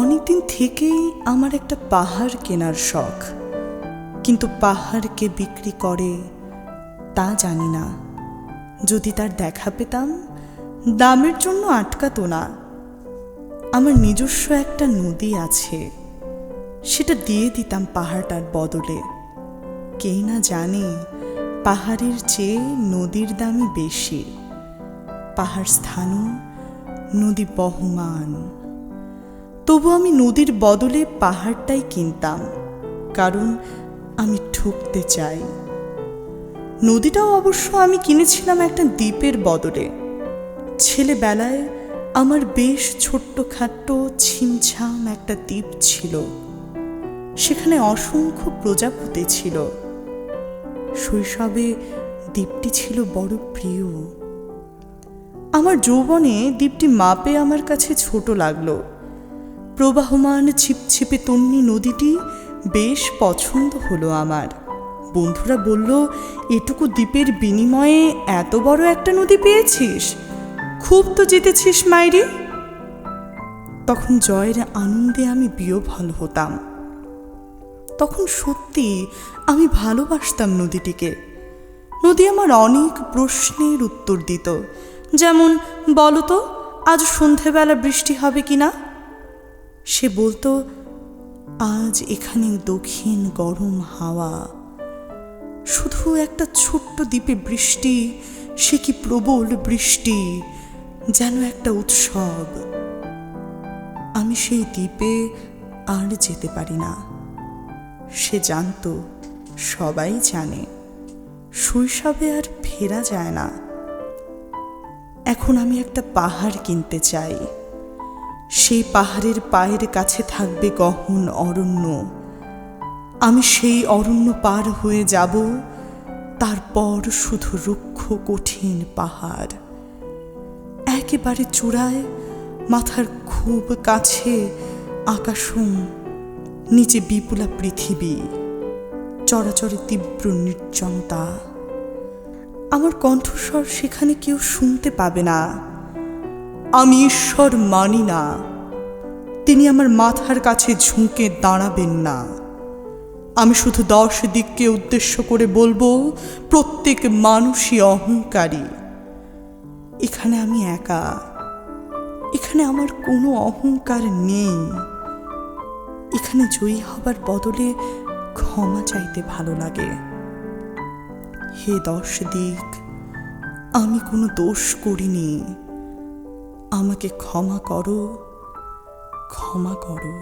অনেকদিন থেকেই আমার একটা পাহাড় কেনার শখ, কিন্তু পাহাড় কে বিক্রি করে তা জানি না। যদি তার দেখা পেতাম, দামের জন্য আটকাতো না। আমার নিজস্ব একটা নদী আছে, সেটা দিয়ে দিতাম পাহাড়টার বদলে। কে না জানে পাহাড়ের চেয়ে নদীর দামই বেশি। পাহাড় স্থানু, নদী বহমান। তবু আমি নদীর বদলে পাহাড়টাই কিনতাম, কারণ আমি ঠকতে চাই। নদীটাও অবশ্য আমি কিনেছিলাম একটা দ্বীপের বদলে। ছেলেবেলায় আমার বেশ ছোট্টখাট্ট ছিমছাম একটা দ্বীপ ছিল, সেখানে অসংখ্য প্রজাপতি ছিল। শৈশবে দ্বীপটি ছিল বড় প্রিয়। আমার যৌবনে দ্বীপটি মাপে আমার কাছে ছোট লাগলো। প্রবাহমান ছিপছিপে তন্নি নদীটি বেশ পছন্দ হলো আমার। বন্ধুরা বলল, এটুকু দ্বীপের বিনিময়ে এত বড় একটা নদী পেয়েছিস, খুব তো জিতেছিস মাইরি। তখন জয়ের আনন্দে আমি বিহ্বল হতাম। তখন সত্যি আমি ভালোবাসতাম নদীটিকে। নদী আমার অনেক প্রশ্নের উত্তর দিত, যেমন, বলো তো আজ সন্ধেবেলা বৃষ্টি হবে কিনা। সে বলতো, আজ এখানে দক্ষিণ গরম হাওয়া। শুধু একটা ছোট্ট দ্বীপে বৃষ্টি, সে কি প্রবল বৃষ্টি, যেন একটা উৎসব। আমি সেই দ্বীপে আর যেতে পারি না। সে জানতো, সবাই জানে, শৈশবে আর ফেরা যায় না। এখন আমি একটা পাহাড় কিনতে চাই। সেই পাহাড়ের পায়ের কাছে থাকবে গহন অরণ্য। আমি সেই অরণ্য পার হয়ে যাব, তারপর শুধু রুক্ষ কঠিন পাহাড়। একেবারে চূড়ায়, মাথার খুব কাছে আকাশম, নিচে বিপুলা পৃথিবী, চরাচরে তীব্র নির্জনতা। আমার কণ্ঠস্বর সেখানে কেউ শুনতে পাবে না। আমি ঈশ্বর মানি না, তিনি আমার মাথার কাছে ঝুঁকে দাঁড়াবেন না। আমি শুধু 10 দিককে উদ্দেশ্য করে বলবো, প্রত্যেক মানুষই অহংকারী। এখানে আমি একা, এখানে আমার কোনো অহংকার নেই। এখানে জয়ী হবার বদলে ক্ষমা চাইতে ভালো লাগে। হে 10 দিক, আমি কোনো দোষ করিনি, আমাকে ক্ষমা করো, ক্ষমা করো।